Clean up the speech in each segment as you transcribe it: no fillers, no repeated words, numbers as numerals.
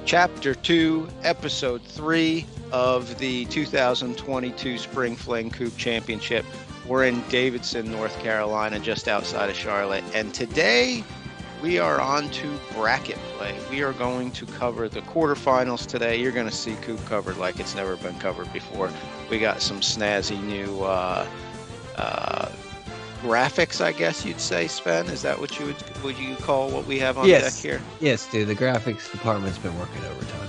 Chapter 2, Episode 3 of the 2022 Spring Fling Kubb Championship. We're in Davidson, North Carolina, just outside of Charlotte. And today we are on to bracket play. We are going to cover the quarterfinals today. You're going to see Kubb covered like it's never been covered before. We got some snazzy new graphics, I guess you'd say, Sven. Is that what would you call what we have on deck here? Yes, dude. The graphics department's been working overtime.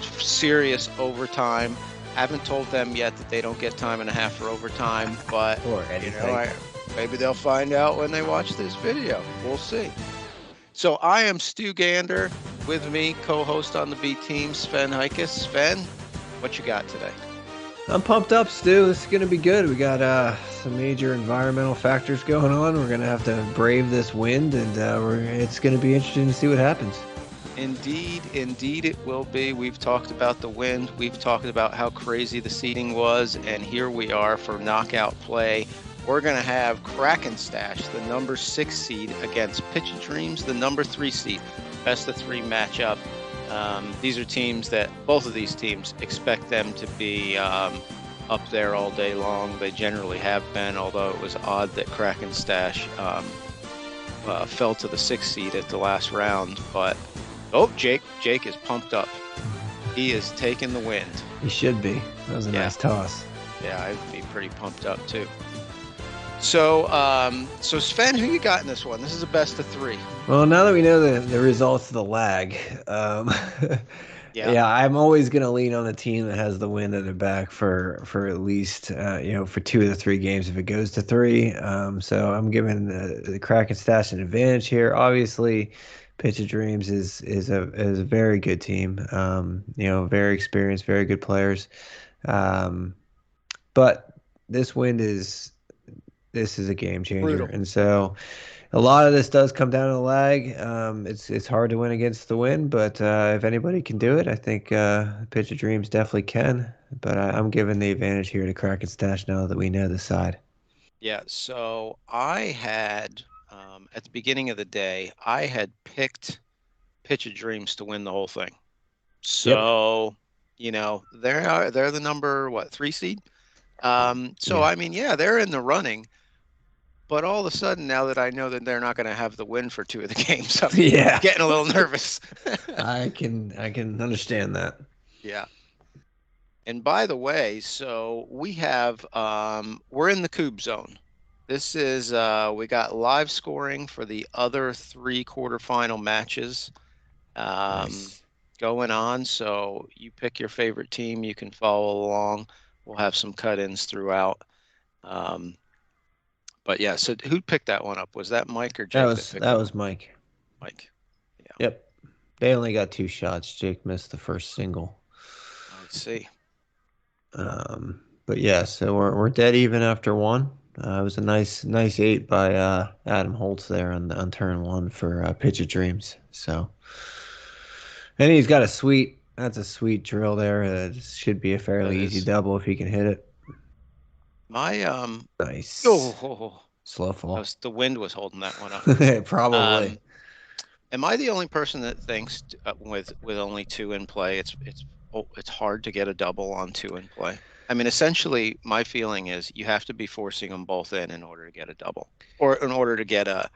Serious overtime. Haven't told them yet that they don't get time and a half for overtime, but Or anything. Maybe they'll find out when they watch this video. We'll see. So I am Stu Gander. With me, co-host on the B team, Sven Heikus. Sven, what you got today? I'm pumped up, Stu. This is going to be good. We got some major environmental factors going on. We're going to have to brave this wind, and it's going to be interesting to see what happens. Indeed it will be. We've talked about the wind. We've talked about how crazy the seeding was, and here we are for knockout play. We're going to have Kraken Stache, the number 6 seed, against Pitch of Dreams, the number 3 seed. Best of 3 matchup. These are teams that, both of these teams, expect them to be up there all day long. They generally have been, although it was odd that Kraken Stache fell to the 6th seed at the last round. But, Jake is pumped up. He is taking the wind. He should be. That was a nice toss. Yeah, I'd be pretty pumped up too. So Sven, who you got in this one? This is a best of 3. Well, now that we know the results of the lag, I'm always going to lean on the team that has the win at their back for at least for 2 of the 3 games if it goes to 3. So I'm giving the Kraken Stache an advantage here. Obviously, Pitch of Dreams is a very good team. Very experienced, very good players. But this wind is a game changer. Brutal. And so a lot of this does come down to the lag. It's hard to win against the wind, but if anybody can do it, I think Pitch of Dreams definitely can. But I'm giving the advantage here to Kraken Stache now that we know the side. Yeah, so I had, at the beginning of the day, I had picked Pitch of Dreams to win the whole thing. So, they're the number, 3 seed? They're in the running. But all of a sudden, now that I know that they're not going to have the win for 2 of the games, I'm getting a little nervous. I can understand that. Yeah. And by the way, so we have we're in the Kubb zone. This is we got live scoring for the other 3 quarterfinal matches going on. So you pick your favorite team. You can follow along. We'll have some cut-ins throughout. But yeah, so who picked that one up? Was that Mike or Jake? That was Mike. Mike. Yeah. Yep. They only got 2 shots. Jake missed the first single. I see. But yeah, so we're dead even after 1. It was a nice 8 by Adam Holtz there on turn 1 for Pitch of Dreams. So, and he's got a sweet drill there. It should be a fairly easy double if he can hit it. Nice. Slow fall. The wind was holding that one up. Probably. Am I the only person that thinks with only 2 in play, it's hard to get a double on 2 in play? I mean, essentially, my feeling is you have to be forcing them both in order to get a double, or in order to get a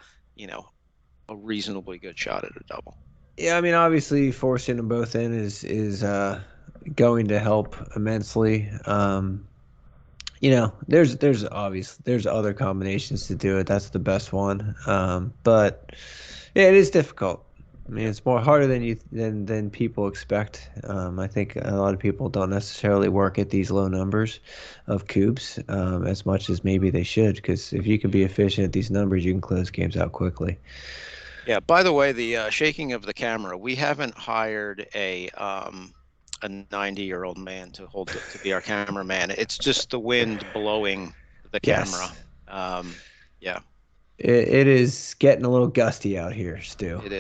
reasonably good shot at a double. Yeah, I mean, obviously, forcing them both in is going to help immensely. There's other combinations to do it. That's the best one. But yeah, it is difficult. I mean, it's more harder than people expect. I think a lot of people don't necessarily work at these low numbers of Kubbs as much as maybe they should, because if you can be efficient at these numbers, you can close games out quickly. Yeah. By the way, the shaking of the camera, we haven't hired a 90-year-old man to be our cameraman. It's just the wind blowing the camera. Yeah. It is getting a little gusty out here, Stu. It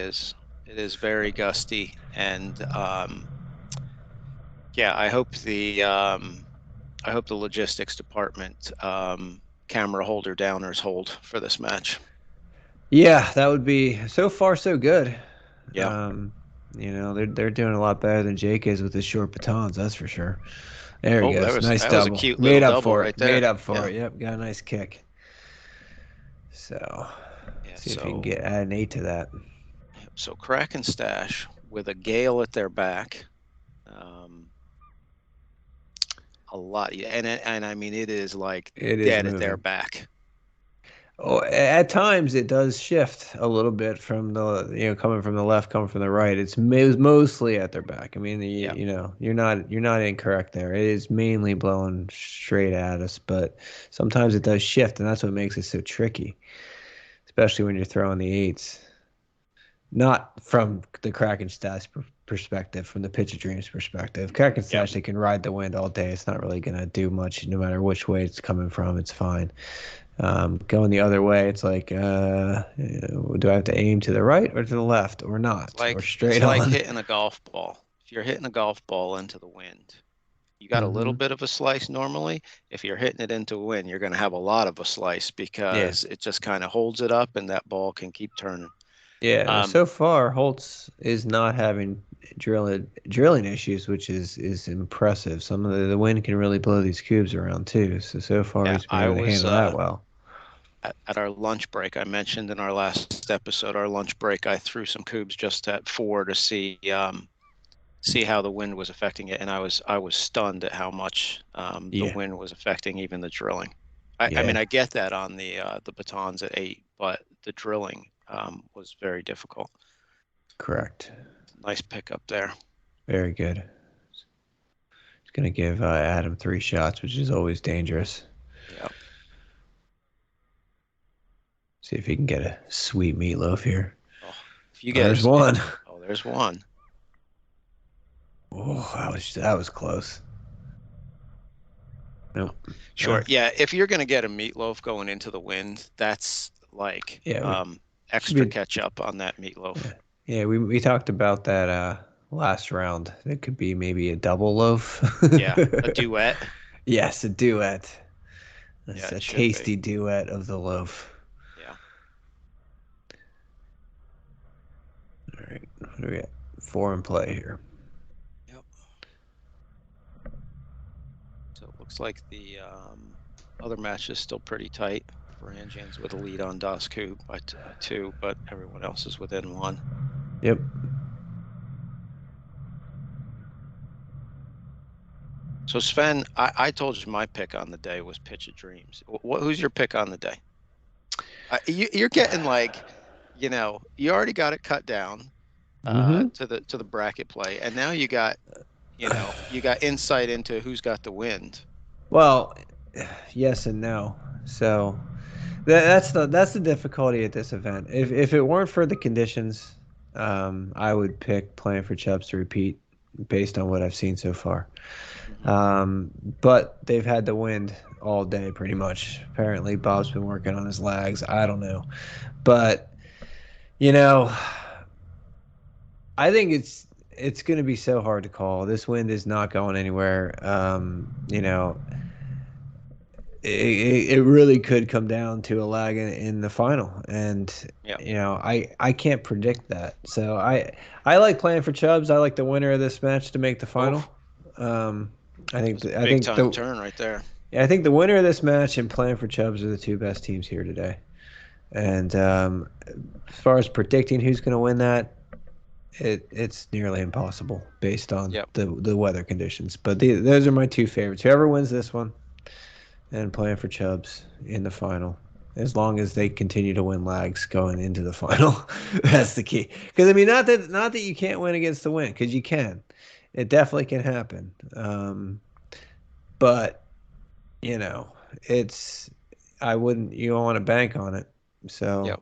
is very gusty, and I hope the logistics department camera holder downers hold for this match. Yeah, that would be so far so good. Yeah. They're doing a lot better than Jake is with his short batons. That's for sure. There he Oh, goes. Nice that was a double. cute little Made up double for right it. Made there. up for Yeah. it. Yep. Got a nice kick. So, Yeah. see if you can get add an 8 to that. So Kraken Stache with a gale at their back. Um, a lot. Yeah, and I mean it is like It is dead at their moving. back. Oh, at times it does shift a little bit from coming from the left, coming from the right. It's mostly at their back. I mean, Yeah. you're not incorrect there. It is mainly blowing straight at us, but sometimes it does shift, and that's what makes it so tricky, especially when you're throwing the eights. Not from the Kraken Stash perspective, from the Pitch of Dreams perspective. Kraken Yep. Stash, they can ride the wind all day. It's not really gonna do much, no matter which way it's coming from. It's fine. Going the other way, it's like, do I have to aim to the right or to the left or not or It's straight like on? hitting a golf ball. If you're hitting a golf ball into the wind, you got a little Hmm. bit of a slice normally. If you're hitting it into wind, you're going to have a lot of a slice Yeah, because it just kind of holds it up and that ball can keep turning. yeah. Um, So far, Holtz is not having drilling issues, which is impressive. Some of the wind can really blow these cubes around too. So far, yeah, he's been I able to was handle that well. at our lunch break. I mentioned in our last episode, our lunch break, I threw some cubes just at 4 to see how the wind was affecting it, and I was stunned at how much the Yeah, wind was affecting even the drilling. I mean, yeah, I get that on the batons at 8, but the drilling was very difficult. correct. Nice pickup there. Very good. He's gonna give Adam 3 shots, which is always dangerous. Yeah. See if he can get a sweet meatloaf here. Oh, if you Oh, get there's a, one. oh, there's one. Oh, that was close. Oh, Nope. sure. Yeah, if you're gonna get a meatloaf going into the wind, that's like Yeah, we should extra be. ketchup on that meatloaf. Yeah, yeah. We talked about that last round. It could be maybe a double loaf. Yeah, a duet. Yes, a duet. Yeah, That's it a should be. tasty duet of the loaf. Yeah. All right, what do we got? 4 in play here. Yep. So it looks like the other match is still pretty tight. Varangian's with a lead on Das Kub by 2, but everyone else is within 1. Yep. So Sven, I told you my pick on the day was Pitch of Dreams. Who's your pick on the day? You're getting like, you already got it cut down Mm-hmm. to the bracket play, and now you got insight into who's got the wind. Well, yes and no. So that's the difficulty at this event. If it weren't for the conditions, I would pick playing for Chubbs to repeat based on what I've seen so far. Hmm. But they've had the wind all day pretty much. Apparently, Bob's been working on his lags. I don't know, but you know, I think it's going to be so hard to call. This wind is not going anywhere. It really could come down to a lag in the final, and Yep. I can't predict that. So I like playing for Chubbs. I like the winner of this match to make the final. Oh, Um, that was a big time turn right there. I think the winner of this match and playing for Chubbs are the two best teams here today. And as far as predicting who's going to win that, it's nearly impossible based on Yep. the weather conditions. But those are my two favorites. Whoever wins this one and playing for Chubbs in the final. As long as they continue to win lags going into the final, Yep. that's the key. Because I mean, not that you can't win against the wind, because you can. It definitely can happen. But you know, it's I wouldn't you don't want to bank on it. So Yep.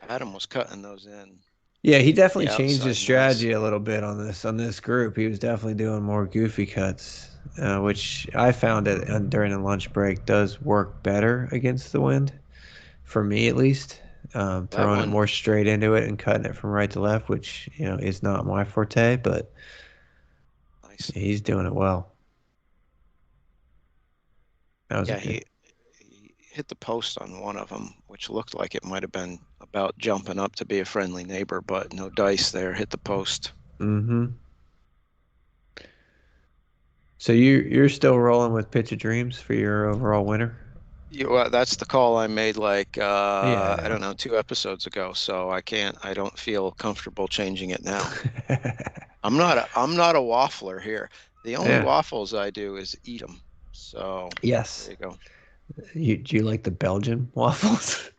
Adam was cutting those in yeah, he the definitely changed his outside nice. strategy a little bit on this group. He was definitely doing more goofy cuts, which I found it during the lunch break does work better against the wind, for me at least. That Throwing it one, more straight into it and cutting it from right to left, which is not my forte, but nice. he's doing it well. That was a Yeah, good. hit the post on one of them, which looked like it might have been about jumping up to be a friendly neighbor, but no dice there. Hit the post. Mm-hmm. So you're still rolling with Pitch of Dreams for your overall winner? That's the call I made like Yeah, I I don't know. know, 2 episodes ago. So I don't feel comfortable changing it now. I'm not a waffler here. The only Yeah. waffles I do is eat them. So there Yes. you go. Do you like the Belgian waffles?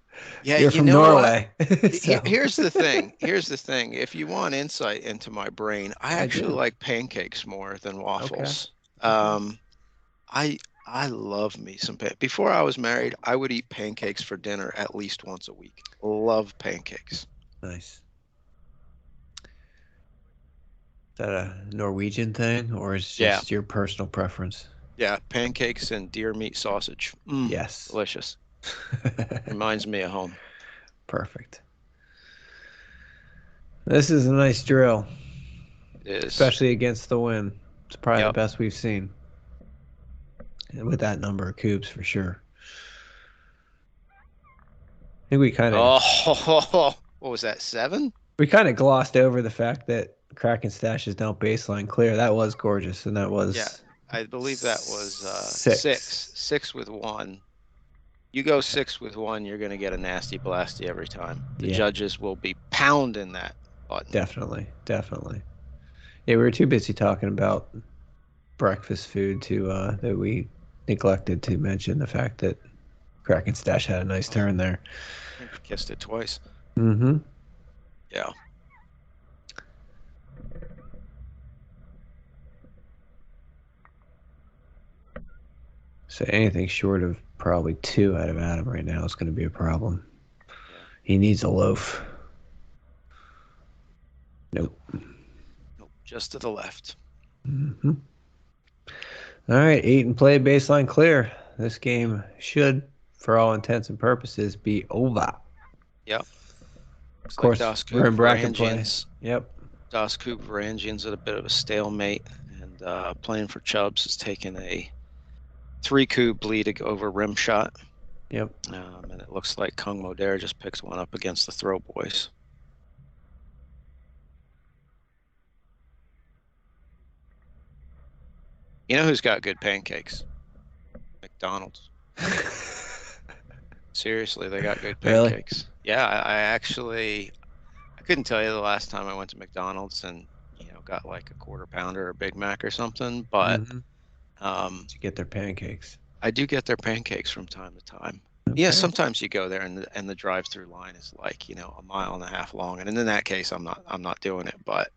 Yeah, You're you from know what? Norway, so Here's the thing. Here's the thing. If you want insight into my brain, I I actually do. like pancakes more than Okay. waffles. Okay. I I love me some before I was married, I would eat pancakes for dinner at least once a week. Love pancakes. Nice. Is that a Norwegian thing or is it Yeah, just your personal preference? yeah, pancakes and deer meat sausage. Yes. Delicious. Reminds me of home. Perfect. This is a nice drill, It is. especially against the wind. It's probably the Yep. best we've seen with that number of cubes for sure. I think Oh, what was that? 7? we kind of glossed over the fact that Kraken Stache is now baseline clear. That was gorgeous, and that Yeah, was I believe that was six. 6. 6 with 1. You go 6 with 1, you're going to get a nasty blasty every time. The Yeah, judges will be pounding that button. definitely, definitely. Yeah, we were too busy talking about breakfast food to that we neglected to mention the fact that Kraken Stash had a nice Oh, turn there. I think we kissed it twice. Mm-hmm. Yeah. So anything short of probably two out of Adam right now is going to be a problem. Yeah. He needs a loaf. Nope. Nope. Nope. Just to the left. Mm-hmm. All right, 8 and play, baseline clear. This game should, for all intents and purposes, be over. Yep. Of Looks like course, Das we're Kub in bracket play. Varangians. Yep. Das Kub Varangians at a bit of a stalemate, and playing for Chubbs has taken a 3 coup lead over Rimshot. Yep. And it looks like Kung Modair just picks one up against the Throw Boys. You know who's got good pancakes? McDonald's. Seriously, they got good Really? pancakes. Yeah, I couldn't tell you the last time I went to McDonald's and, got like a quarter pounder or a Big Mac or something, but Mm-hmm. um, To get their pancakes. I do get their pancakes from time to time. Yeah, Okay. sometimes you go there and the drive-through line is like, a mile and a half long. And in that case, I'm not doing it. But,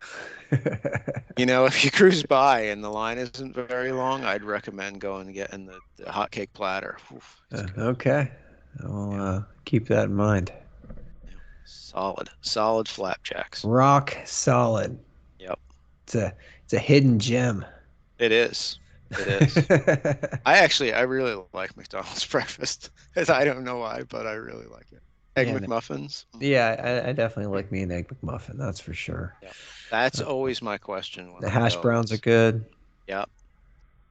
if you cruise by and the line isn't very long, I'd recommend going and getting the hotcake platter. Oof, it's good. Okay. I'll Yeah, keep that in mind. yeah. Solid flapjacks. Rock solid. Yep, It's a hidden gem. it is. It is. I really like McDonald's breakfast. I don't know why, but I really like it. Egg Yeah, McMuffins. yeah, I definitely like me an egg McMuffin. That's for sure. Yeah. That's Uh, always my question when the I hash go. browns are good. Yeah.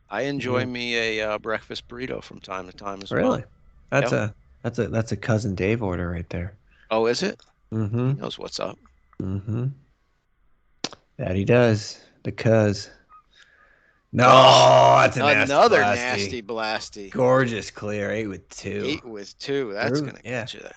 I enjoy Yeah, me a breakfast burrito from time to time as well. really. That's Yeah. a cousin Dave order right there. Oh, is it? Mm-hmm. He knows what's up. Mm-hmm. That he does. The cuz. Oh, No, that's a nasty another blasty. nasty blasty. Gorgeous clear. 8 with 2. 8 with 2. That's Through, gonna yeah. get you there.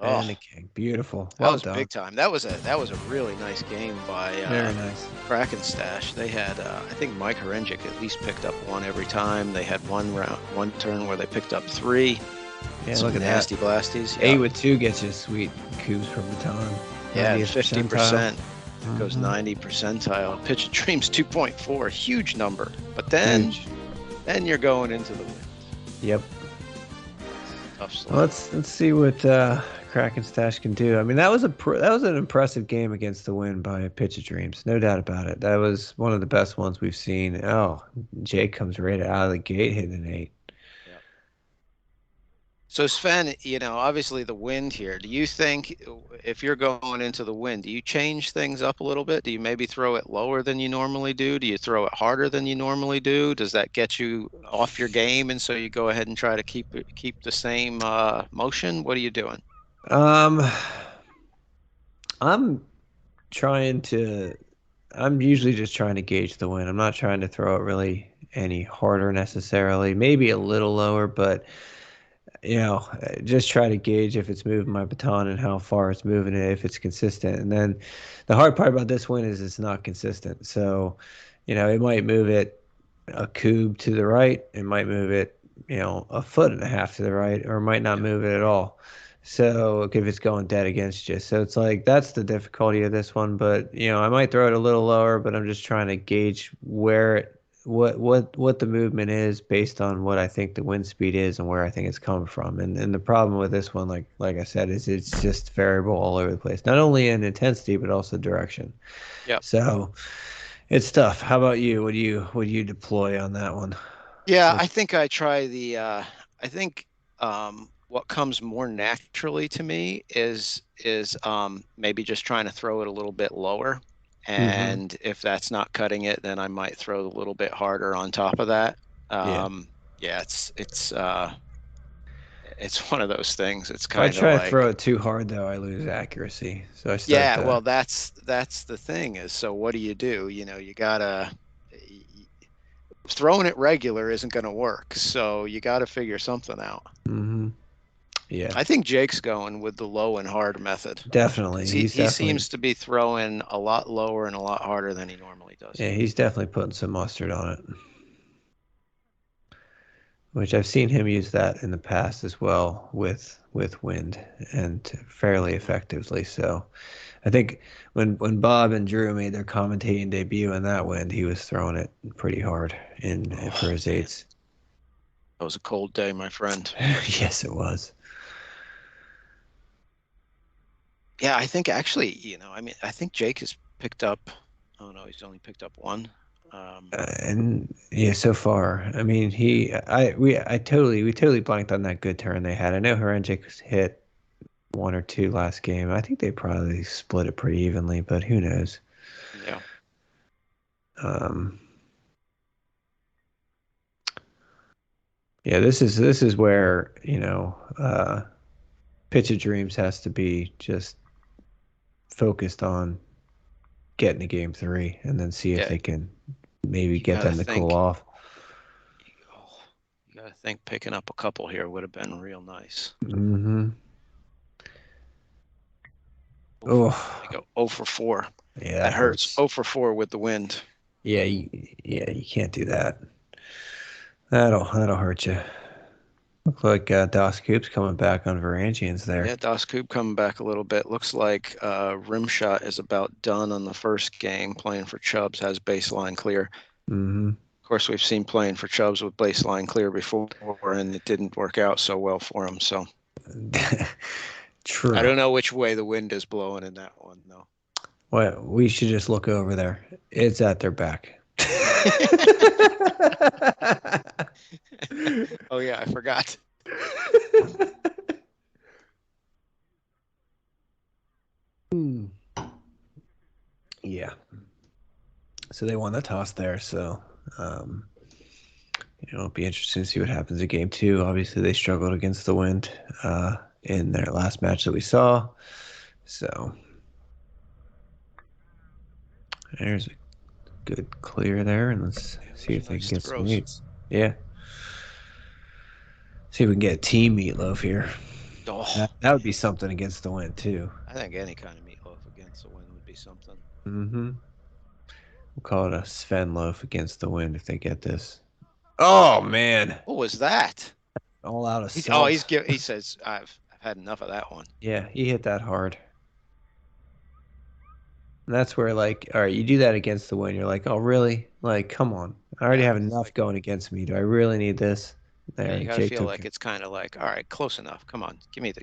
And a Oh, king. Beautiful. that Well was done. big time. That was a really nice game by Very nice. Kraken Stache. They had I think Mike Horengic at least picked up one every time. They had one turn where they picked up 3. Yeah, Some look at nasty that. blasties. Yeah. 8 with 2 gets you sweet cubes per baton. Yeah, 90th 50%. Goes Mhm. 90 percentile. Pitch of Dreams 2.4, huge number. But then Huge. you're going into the wind. Yep. Tough slog. Well, let's see what Kraken Stash can do. I mean, that was an impressive game against the wind by Pitch of Dreams, no doubt about it. That was one of the best ones we've seen. Oh, Jake comes right out of the gate hitting an 8. Yep. So Sven, obviously the wind here. Do you think if you're going into the wind, do you change things up a little bit? Do you maybe throw it lower than you normally do? Do you throw it harder than you normally do? Does that get you off your game and so you go ahead and try to keep the same motion? What are you doing? Um, I'm trying to. I'm usually just trying to gauge the wind. I'm not trying to throw it really any harder necessarily. Maybe a little lower, but just try to gauge if it's moving my baton and how far it's moving it, if it's consistent. And then the hard part about this one is it's not consistent. So, it might move it a cube to the right, it might move it, a foot and a half to the right, or it might not Yeah. move it at all. So if it's going dead against you. So it's like that's the difficulty of this one. But I might throw it a little lower, but I'm just trying to gauge what the movement is based on what I think the wind speed is and where I think it's coming from. And the problem with this one, like I said, is it's just variable all over the place. Not only in intensity but also direction. Yeah. So it's tough. How about you? What do you deploy on that one? Yeah, What? I think I try I think what comes more naturally to me is maybe just trying to throw it a little bit lower. Mm-hmm. And if that's not cutting it, then I might throw a little bit harder on top of that. Yeah. Yeah, it's one of those things. It's If I kind of try to throw like, it too hard though, I lose accuracy. So I start yeah, to. well, that's the thing is, so what do? You gotta throwing it regular isn't going to work. So you got to figure something out. Mm-hmm. Yeah. I think Jake's going with the low and hard method Definitely. because he, He's he definitely seems to be throwing a lot lower and a lot harder than he normally does. yeah, he's definitely putting some mustard on it. Which I've seen him use that in the past as well with wind and fairly Mhm. effectively. So I think when Bob and Drew made their commentating debut in that wind, he was throwing it pretty hard in for Oh his man, eights. that was a cold day, my friend. Yes, it was. Yeah, I think actually, I mean, I think Jake has picked up. Oh no, he's only picked up one. Um, And yeah, so far, I mean, we totally blanked on that good turn they had. I know Herenjik hit one or two last game. I think they probably split it pretty evenly, but who knows? yeah, Um, yeah, this is where Pitch of Dreams has to be just focused on getting to game three, and then see if yeah. they can maybe You get gotta them to cool think. off. Oh, you gotta think picking up a couple here would have been real nice. Hmm. Oh, they Oh, go 0 for 4. yeah, that That hurts. hurts. 0 for 4 with the wind. Yeah, you can't do that. That'll hurt you. Look like Das Coop's coming back on Varangians there. Yeah, Das Kub coming back a little bit. Looks like Rimshot is about done on the first game. Playing for Chubbs has baseline clear. Hmm. Of course, we've seen playing for Chubbs with baseline clear before, and it didn't work out so well for him. So I True. don't know which way the wind is blowing in that one, though. Well, we should just look over there. It's at their back. Oh yeah, I forgot. Hmm. Yeah. So they won the toss there. So, um, it'll be interesting to see what happens in game two. Obviously, they struggled against the wind in their last match that we saw. So there's a good clear there. And let's Yeah, see those are if they can nice get some throws. meats. Yeah. See if we can get a team meatloaf here. Oh That would be man, something against the wind, too. I think any kind of meatloaf against the wind would be something. Mm-hmm. We'll call it a Sven loaf against the wind if they get this. Oh, man. What was that? All out He's assault. he says I've had enough of that one. Yeah, he hit that hard. And that's where, like, all right, you do that against the wind. You're like, oh, really? Like, come on. I already Yeah, have it's enough like, going against me. Do I really need this? yeah, There, you got to feel like it's kind of like, all right, close enough. Come on, give me a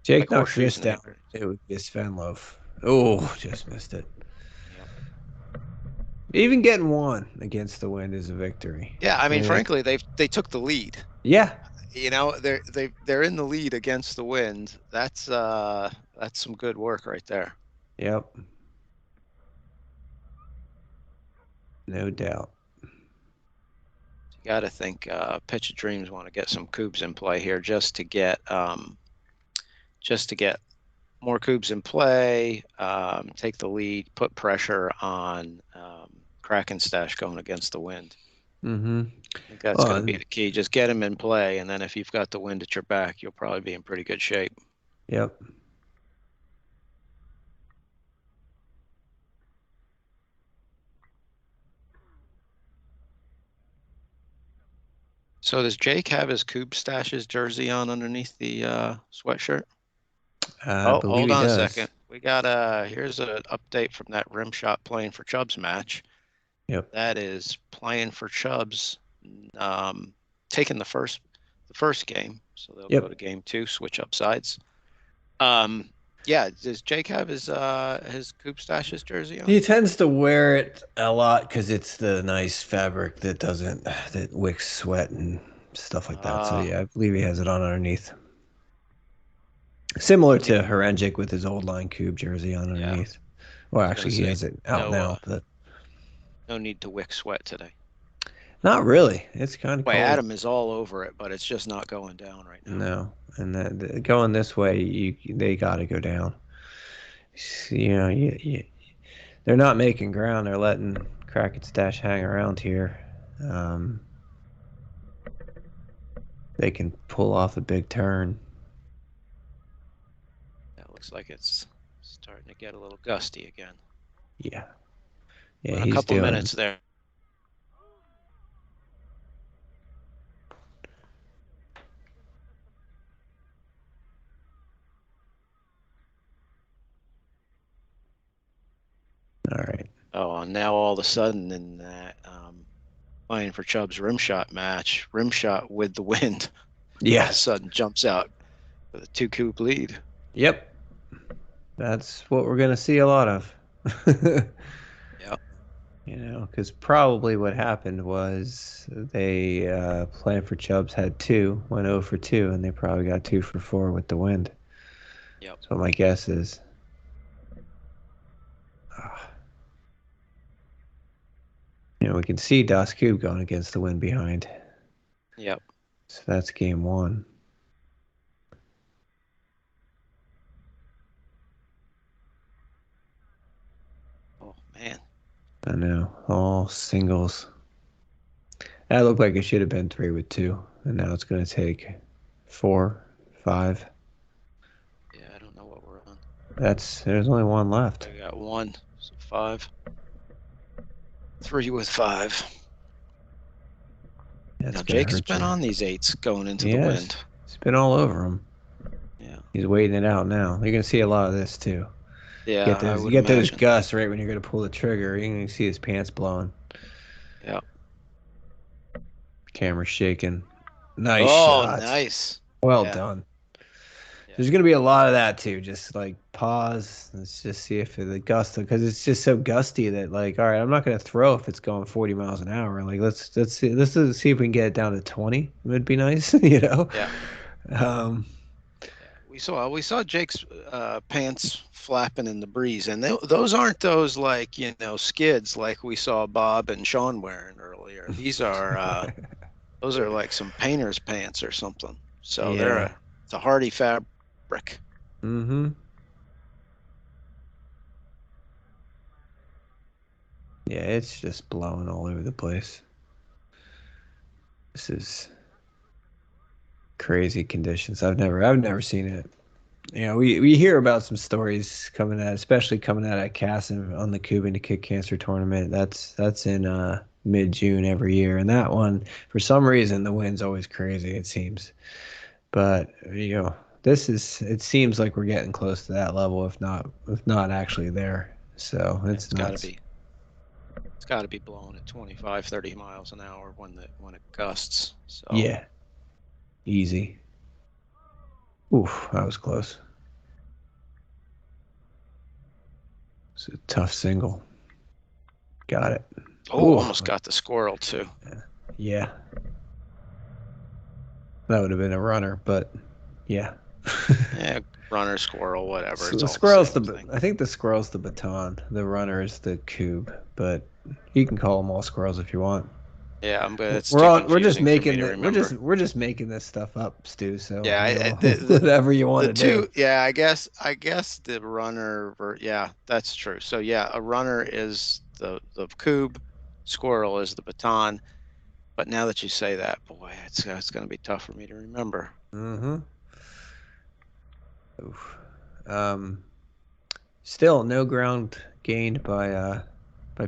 Jake like knocks horseshoes this in the down. neighborhood. It would be a Sven loaf. Oh, just missed it. Yeah, Even getting one against the wind is a victory. yeah. I I mean, mean, frankly, they took the lead. yeah, they're in the lead against the wind. That's some good work right there. Yep, no doubt. You got to think Pitch of Dreams want to get some Kubbs in play here just to get more Kubbs in play, take the lead, put pressure on Kraken Stache going against the wind. Mm-hmm. I think that's Well, going to be the key. Just get him in play, and then if you've got the wind at your back, you'll probably be in pretty good shape. yep. So does Jake have his Kubb Stache's jersey on underneath the sweatshirt? I Oh, believe hold he on a second. does. We got here's an update from that rim shot playing for Chubb's match. Yep. That is playing for Chubb's, um, taking the first game. So they'll go to Yep. game two, switch up sides. Um, yeah, does Jake have his Kubb Stache's jersey on? He tends to wear it a lot because it's the nice fabric that wicks sweat and stuff like that. So Uh, yeah, I believe he has it on underneath. Similar yeah, to Herengic with his old line Cube jersey on yeah. underneath. Well, I was gonna actually, he say has it out no, now, but no need to wick sweat today. not really. It's kind of Boy, cold. Adam is all over it, but it's just not going down right now. No, and going this way, they got to go down. You know, they're not making ground. They're letting Kraken Stash hang around here. Um, they can pull off a big turn. That looks like it's starting to get a little gusty again. Yeah, yeah, But a he's couple doing. minutes there. All right. Oh, and now all of a sudden in that playing for Chubb's rim shot match, rim shot with the wind, all of a Yes. sudden jumps out with a two-coup lead. Yep. That's what we're gonna see a lot of. Yeah, Because probably what happened was they playing for Chubbs had two, went 0 for 2, and they probably got 2 for 4 with the wind. yep, So my guess is, uh, we can see Das Cube going against the wind behind. yep. So that's game one. Oh man, I know, all singles. That looked like it should have been 3 with 2, and now it's going to take 4, 5. yeah, I don't know what we're on. There's only one left. I got one, so five, three with five. That's Now going to Jake's hurt been you. on these eights going into the Yes, wind. it's been all over him. Yeah, He's waiting it out now. You're going to see a lot of this too. yeah, I You would get those imagine. gusts right when you're going to pull the trigger. You can see his pants blowing. Yeah. Camera shaking. Nice Oh, shot. nice. Well Yeah, done. yeah, There's going to be a lot of that too. Just like pause. Let's just see if the gust, because it's just so gusty that like, all right, I'm not going to throw if it's going 40 miles an hour. Like let's see if we can get it down to 20. It would be nice, yeah. Um, Yeah, we saw Jake's pants flapping in the breeze, and those aren't those like skids like we saw Bob and Sean wearing earlier. These are those are like some painter's pants or something. So yeah. it's a hardy fabric. Mm-hmm. Yeah, it's just blowing all over the place. This is crazy conditions. I've never seen it. We hear about some stories coming out, especially coming out at Cassim on the Cuban to Kick Cancer tournament. That's in mid-June every year, and that one, for some reason, the wind's always crazy. It seems, but this is. It seems like we're getting close to that level, if not actually there. So Yeah, it's nuts. it's got to be blowing at 25, 30 miles an hour when it gusts. So Yeah, easy. Oof, that was close. It's a tough single. Got it. oh, Ooh, almost got the squirrel too. yeah. That would have been a runner, but yeah. Yeah, runner, squirrel, whatever. It's The all the squirrel's same the thing. I think the squirrel's the baton. The runner is the cube, but you can call them all squirrels if you want. Yeah, but it's too We're just confusing for me making to it. remember. We're just making this stuff up, Stu. So Yeah, whatever you want the to do. two. Yeah, I guess the runner. Yeah, that's true. So yeah, a runner is the Kubb, squirrel is the baton. But now that you say that, boy, it's going to be tough for me to remember. Mm-hmm. Oof. Um, Still no ground gained by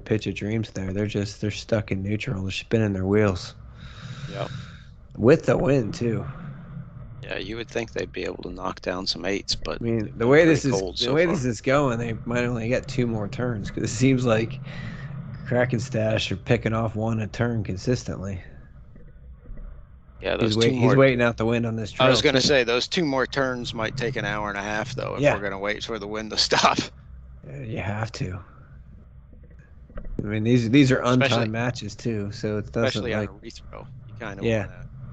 Pitch of Dreams there. They're stuck in neutral. They're spinning their wheels Yeah, with the wind too. yeah, you would think they'd be able to knock down some eights, but I mean, they've been pretty cold the so way this far. is going, they might only get two more turns because it seems like Kraken Stache are picking off one a turn consistently. Yeah, those two He's more. waiting out the wind on this I was drill. going to say those two more turns might take an hour and a half, though, if we're Yeah, going to wait for the wind to stop. you have to. I mean, these are Especially untimed matches too, so it doesn't especially on like a rethrow. yeah,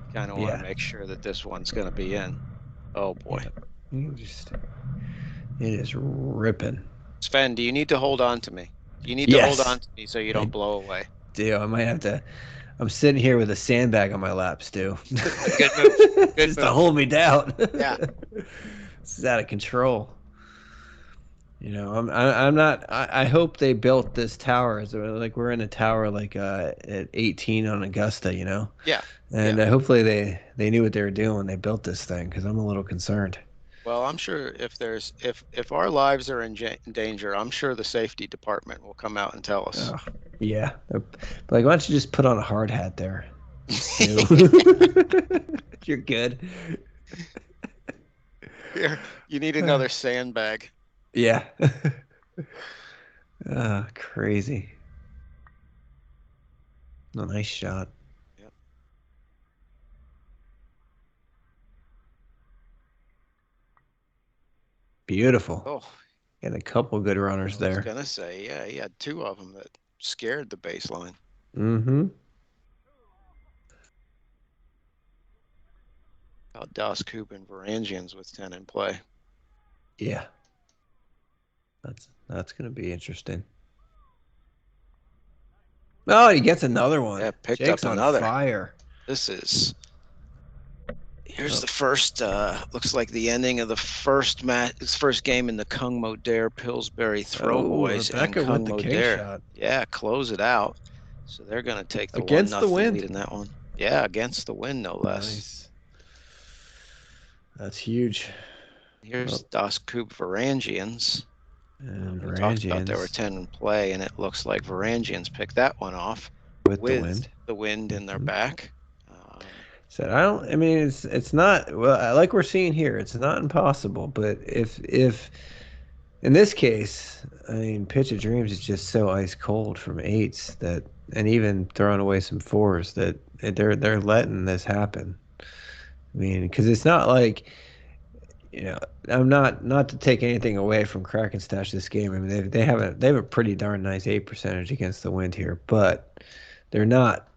You kind of want to yeah, make sure that this one's going to be in. Oh boy. yeah. You just it is ripping. Sven, do you need to hold on to me? Do you need to hold Yes, on to me so you I don't blow away? do. I might have to. I'm sitting here with a sandbag on my lap, Stu, Good move. Good just to move. hold me down. Yeah. This is out of control. I'm not. I hope they built this tower. So like we're in a tower like at 18 on Augusta, Yeah. and Yeah. hopefully they knew what they were doing when they built this thing because I'm a little concerned. Well, I'm sure if our lives are in danger, I'm sure the safety department will come out and tell us. Oh, yeah, but like why don't you just put on a hard hat there, Stu? You're good. Here, you need another sandbag. Yeah. Crazy. A nice shot. Yep. Beautiful. Oh, And a couple good runners I was there. gonna say, yeah, he had two of them that scared the baseline. Mm-hmm. Das Kubb and Varangians with 10 in play. Yeah. That's gonna be interesting. Oh, he gets another one. Yeah, picked Jake's up on another. fire. This is Here's Oh, the first looks like the ending of the first match, this first game in the Kung Mo Dare Pillsbury oh, Throwboys, and Rebecca with Kung the Mo king Dare. shot Yeah, close it out. So they're going to take the one against the nothing lead wind. in that one. Yeah, against the wind, no less. Nice. That's huge. Here's Oh, Das Kubb Varangians. and We talked about there were Varangians 10 in play, and it looks like Varangians picked that one off with the with wind. the wind in their Mhm. back. So I don't. I mean, it's not well like we're seeing here. It's not impossible, but if in this case, I mean, Pitch of Dreams is just so ice cold from eights that, and even throwing away some fours that they're letting this happen. I mean, because it's not like I'm not to take anything away from Kraken Stash this game. I mean, they have a pretty darn nice 8% against the wind here, but they're not.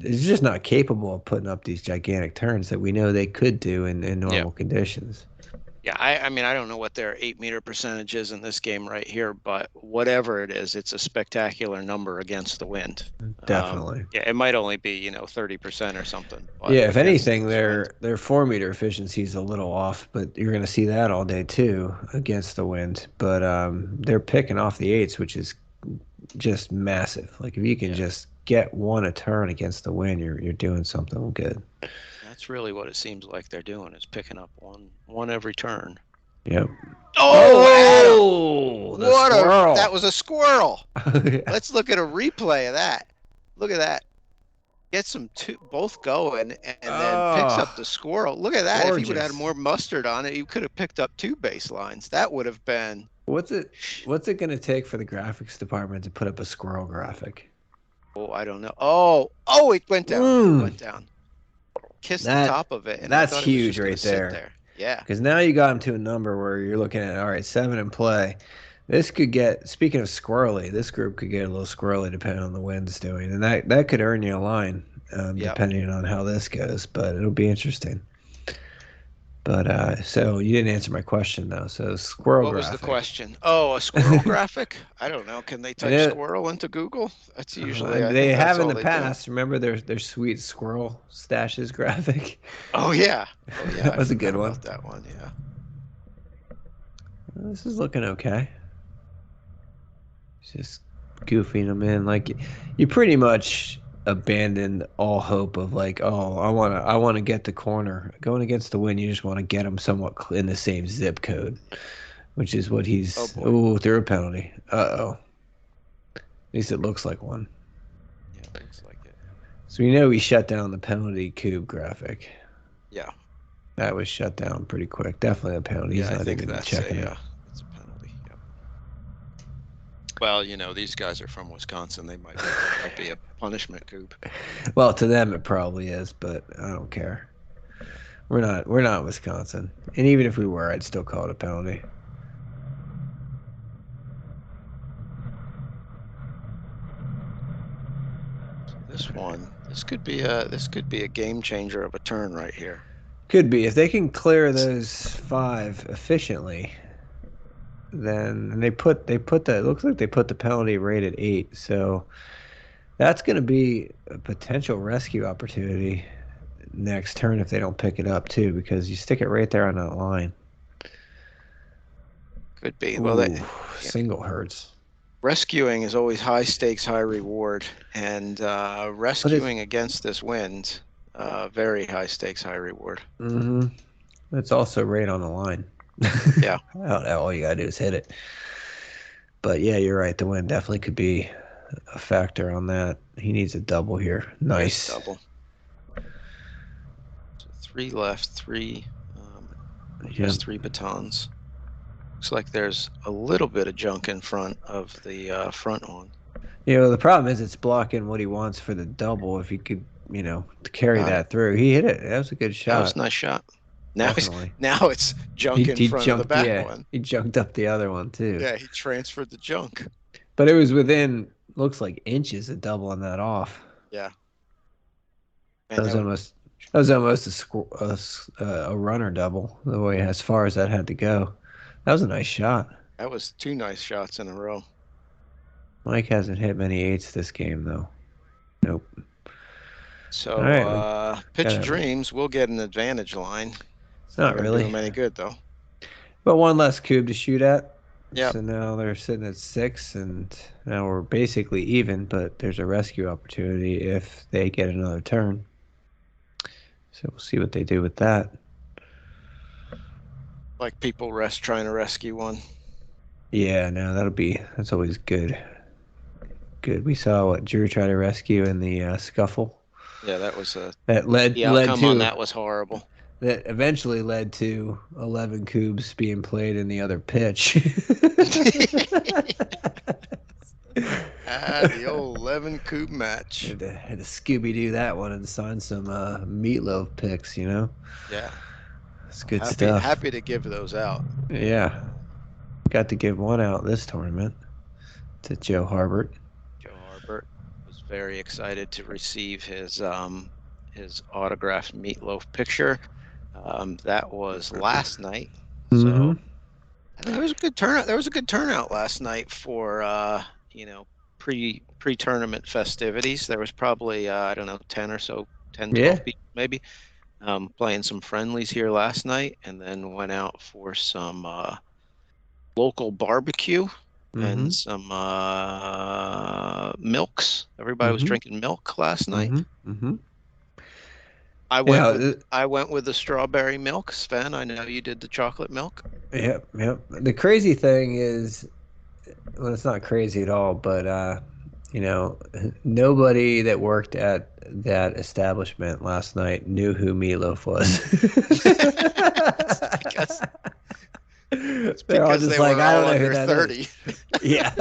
It's just not capable of putting up these gigantic turns that we know they could do in Yeah. normal conditions. Yeah, I mean, I don't know what their 8 meter percentage is in this game right here, but whatever it is, it's a spectacular number against the wind. Definitely. Yeah, it might only be, 30% or something, but Yeah, if against anything, this wind. their 4 meter efficiency is a little off, but you're going to see that all day too against the wind. But they're picking off the eights, which is just massive. Like if you can Yeah, just get one a turn against the wind, you're doing something good. that's really what it seems like they're doing is picking up one every turn. Yep. Oh, Oh, Adam! the squirrel. That was a squirrel. Yeah. Let's look at a replay of that. Look at that. Gets them both going and then picks up Oh, the squirrel. Look at that. If he would have had gorgeous. more mustard on it, he could have picked up two baselines. That would have been, What's it going to take for the graphics department to put up a squirrel graphic? oh, I don't know. Oh, it went down. It Mm, went down. Kissed the that top of it, and I that's thought it was huge just going right to sit there. there. Yeah. Because now you got him to a number where you're looking at, all right, seven in play. This could get, speaking of squirrely, this group could get a little squirrely depending on the wind's doing. And that could earn you a line. Yep. depending on how this goes. But it'll be interesting. But so you didn't answer my question though. So squirrel What was the graphic. question? Oh, a squirrel graphic? I don't know. Can they And type squirrel into Google? That's usually, I they think that's have in all the they do. past. Remember their sweet squirrel stashes graphic. Oh yeah. Oh yeah, That I was a forgot good one. about that one. Yeah. This is looking okay. Just goofing them in. Like you pretty much abandoned all hope of like, oh, I wanna get the corner. Going against the wind, you just want to get them somewhat in the same zip code, which is what Oh he's. boy. Oh, threw a penalty. Uh-oh. At least it looks like one. Yeah, it looks like it. So we know we shut down the penalty cube graphic. Yeah. That was shut down pretty quick. Definitely a penalty. Yeah, He's I not think even checking it. that's a penalty. Yep. Well, these guys are from Wisconsin. Might be a punishment coop. Well, to them it probably is, but I don't care. Yeah. We're not Wisconsin. And even if we were, I'd still call it a penalty. So this could be a game changer of a turn right here. Could be. If they can clear those five efficiently, then and they put the it looks like they put the penalty rate at 8. So that's gonna be a potential rescue opportunity next turn if they don't pick it up too, because you stick it right there on that line. Could be. Well, Ooh, yeah, single hurts. rescuing is always high stakes, high reward, and But it's rescuing against this wind, very high stakes, high reward. mm-hmm. It's also right on the line. Yeah, All you gotta do is hit it. But yeah, you're right. The wind definitely could be a factor on that. He needs a double here. he has a Nice. double. So three left, three. He Yeah. has three batons. Looks like there's a little bit of junk in front of the front one. The problem is it's blocking what he wants for the double. If he could, to carry Got it. that through. He hit it. That was a good That was shot. a nice shot. Definitely. Now it's He junk in he front of the junked, back yeah. one. He junked up the other one too. Yeah, he transferred the junk. But it was within looks like inches of doubling that off. Yeah, That man, was almost a runner double the way as far as that had to go. That was a nice shot. that was two nice shots in a row. Mike hasn't hit many eights this game though. Nope. All So right, we pitch gotta. dreams will get an advantage line. It's not Not going to do really, him any good though. but one less cube to shoot at. Yep. So now they're sitting at 6, and now we're basically even. But there's a rescue opportunity if they get another turn. So we'll see what they do with that. Like people trying to rescue one. Yeah, no, that's always good. Good. We saw what Drew tried to rescue in the scuffle. Yeah, that was a That led the led outcome on to that was horrible. that eventually led to 11 cubes being played in the other pitch. The old 11 cube match. Had to Scooby Doo that one and sign some meatloaf picks. Yeah, It's good happy stuff. happy to give those out. Yeah, got to give one out this tournament to Joe Harbert. Joe Harbert was very excited to receive his autographed meatloaf picture. That was last night, Mm-hmm. so there was a good turnout. There was a good turnout last night for pre-tournament festivities. There was probably I don't know 10 or so, 10, Yeah. 12 people maybe playing some friendlies here last night, and then went out for some local barbecue Mm-hmm. and some milks. Everybody was Mm-hmm. drinking milk last night. Mm-hmm. Mm-hmm. I went Yeah. with I went with the strawberry milk. Sven, I know you did the chocolate milk. Yep. Yep. The crazy thing is, well, it's not crazy at all, but you know, nobody that worked at that establishment last night knew who Meatloaf was. because it's They're all because just they like, were I don't all know who under that 30. is. Yeah.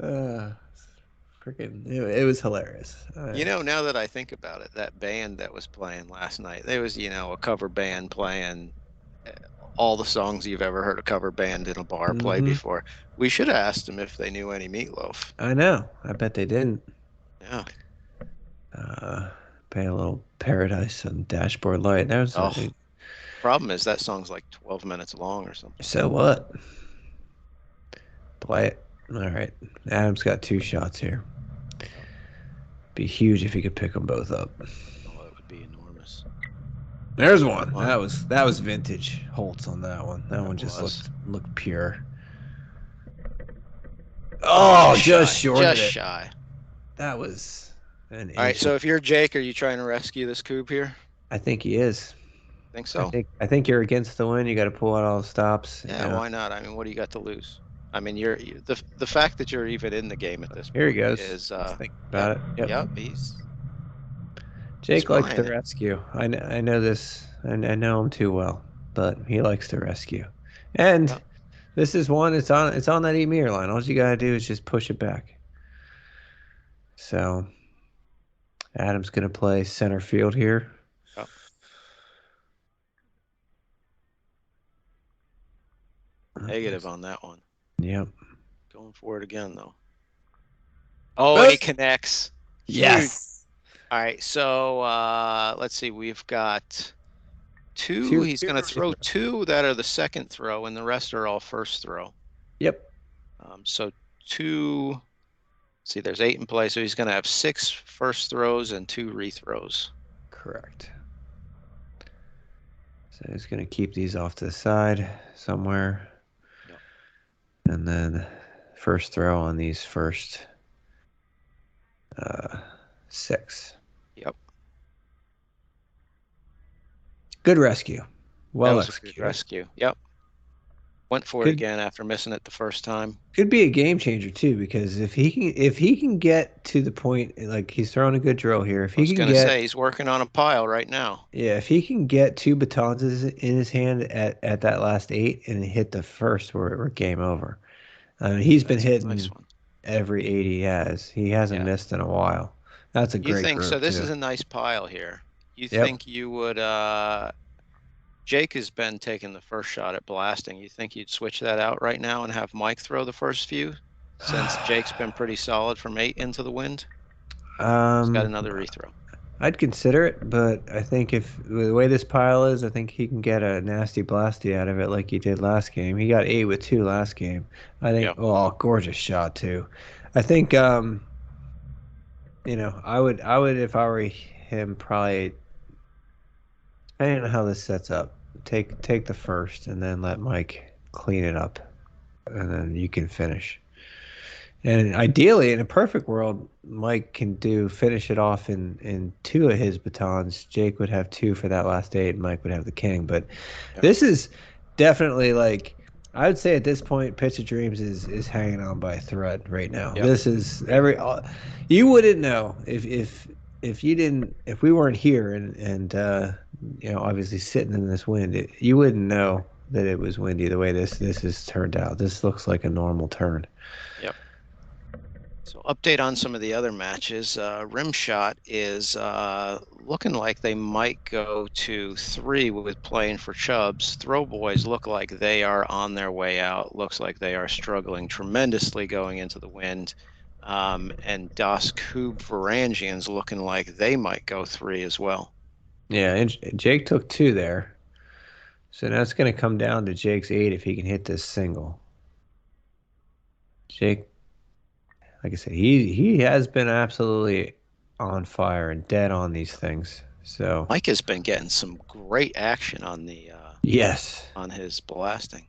uh, it was hilarious. Now that I think about it, that band that was playing last night, there was, a cover band playing uh, all the songs you've ever heard a cover band in a bar play hmm before. We should have asked them if they knew any Meatloaf. I know. I bet they didn't. Yeah. Pay a little Paradise on Dashboard Light. That was Oh, problem is that song's like 12 minutes long or something. so what? Play it. All right. Adam's got 2 shots here. Be huge if he could pick them both up. Oh, it would be enormous. There's one. That was vintage Holtz on that one. That one just was. looked pure. Oh, just short Just of it. shy. That was an All right, inch. so if you're Jake, are you trying to rescue this Kubb here? I think he is. Think so? I think you're against the win. You got to pull out all the stops. Yeah, why not? I mean, what do you got to lose? I mean, the fact that you're even in the game at this point Here he goes. is Let's think about it. Yep, he's Jake likes to flying. rescue. I know this. I know him too well, but he likes to rescue. And Yep. this is one. It's on that 8-meter line. All you gotta do is just push it back. So Adam's gonna play center field here. Yep. Negative on that one. Yep. Going for it again though. Oh, and he connects. Yes. All right, so let's see. We've got two. He's going to throw 2 that are the second throw, and the rest are all first throw. Yep. So 2. See, there's 8 in play, so he's going to have 6 first throws and 2 rethrows. Correct. So he's going to keep these off to the side somewhere. Yep. And then first throw on these first 6. Yep. Good rescue. Well executed. Good rescue. Yep. Went for it again after missing it the first time. Could be a game changer too, because if he can get to the point, like he's throwing a good drill here. If he can get, say he's working on a pile right now. Yeah, if he can get 2 batons in his hand at that last 8 and hit the first, we're game over. He's been hitting every 8 he has. He hasn't missed in a while. That's a great. You think so? This is a nice pile here. You think you would? Jake has been taking the first shot at blasting. You think you'd switch that out right now and have Mike throw the first few, since Jake's been pretty solid from 8 into the wind? He's got another rethrow. I'd consider it, but I think if the way this pile is, I think he can get a nasty blasty out of it like he did last game. He got 8 with 2 last game. I think. Oh, gorgeous shot too. I think. I would if I were him probably. Depending on how this sets up, take the first and then let Mike clean it up, and then you can finish. And ideally, in a perfect world, Mike can finish it off in 2 of his batons. Jake would have 2 for that last 8, and Mike would have the king. But this is definitely, like, I would say at this point, Pitch of Dreams is hanging on by a thread right now. This is you wouldn't know if we weren't here and obviously sitting in this wind, you wouldn't know that it was windy the way this has turned out. This looks like a normal turn. Yep. So update on some of the other matches. Rimshot is looking like they might go to 3 with playing for Chubbs. Throw Boys look like they are on their way out. Looks like they are struggling tremendously going into the wind. And Das Kubb Varangians looking like they might go 3 as well. Yeah, and Jake took 2 there. So now it's going to come down to Jake's 8 if he can hit this single. Jake, like I said, he has been absolutely on fire and dead on these things. So Mike has been getting some great action on the on his blasting.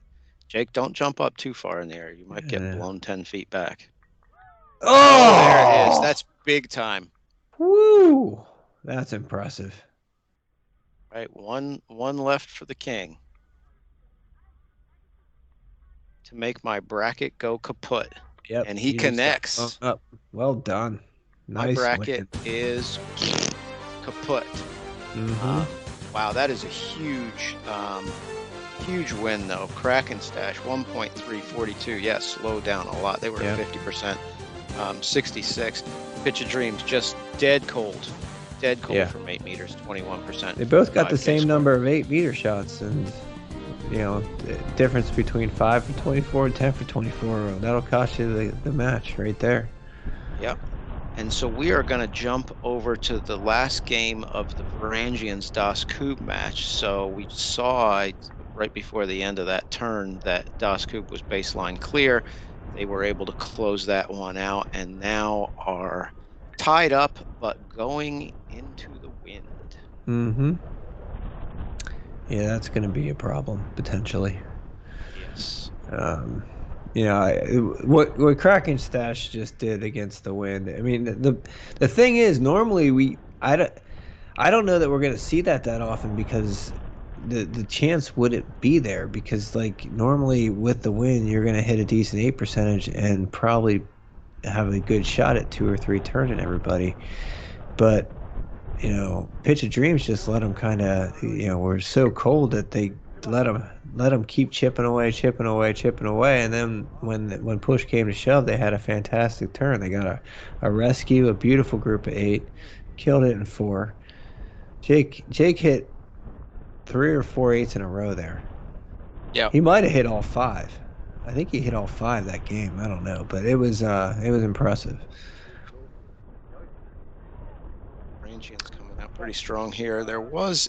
Jake, don't jump up too far in the air. You might get blown 10 feet back. Oh, there it is. That's big time. Woo! That's impressive. Right, one left for the king to make my bracket go kaput. Yep, and he connects. Well done. Nice. My bracket is kaput. Wow, that is a huge win though. Kraken Stache 1.342. Yes, slowed down a lot. They were at 50%. 66. Pitch of Dreams just dead cold from 8 meters, 21%. They both got the same number of 8-meter shots, and the difference between 5 for 24 and 10 for 24. That'll cost you the match right there. Yep. And so we are going to jump over to the last game of the Varangians Das Kubb match. So we saw right before the end of that turn that Das Kubb was baseline clear. They were able to close that one out and now are tied up, but going into the wind. Mm-hmm. Yeah, that's going to be a problem potentially. Yes. Um, what Kraken Stache just did against the wind. I mean, the thing is, normally I don't know that we're gonna see that often because the chance wouldn't be there because like normally with the wind you're gonna hit a decent 8% and probably have a good shot at 2 or 3 turning everybody. But Pitch of Dreams just let them kind of, were so cold that they let them keep chipping away, chipping away, chipping away, and then when push came to shove, they had a fantastic turn. They got a rescue, a beautiful group of 8, killed it in 4. Jake hit 3 or 4 8s in a row there. Yep. He might have hit all 5. I think he hit all 5 that game. I don't know, but it was impressive. Varangians coming out pretty strong here. There was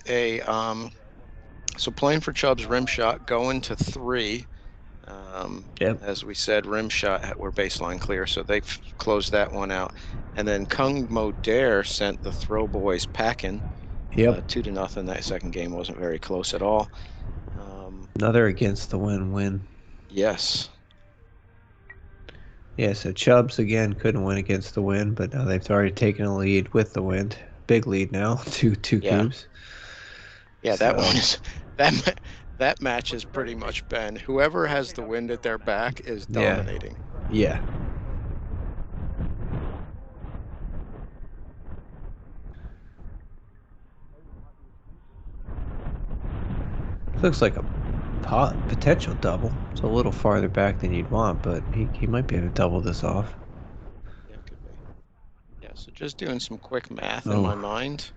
so playing for Chubb's rim shot going to 3. Yep. As we said, rim shot were baseline clear, so they closed that one out. And then Kung Mo Dare sent the throw boys packing, Yep. 2-0. That second game wasn't very close at all. Another against the win-win. Yes. Yeah, so Chubbs again couldn't win against the wind, but now they've already taken a lead with the wind. Big lead now, two Yeah. Kubbs. Yeah, that So one is that that match has pretty much been whoever has the wind at their back is yeah, dominating. yeah. Looks like a potential double. It's a little farther back than you'd want, but he might be able to double this off. Yeah, it could be. Yeah, so just doing some quick math in my Oh, mind.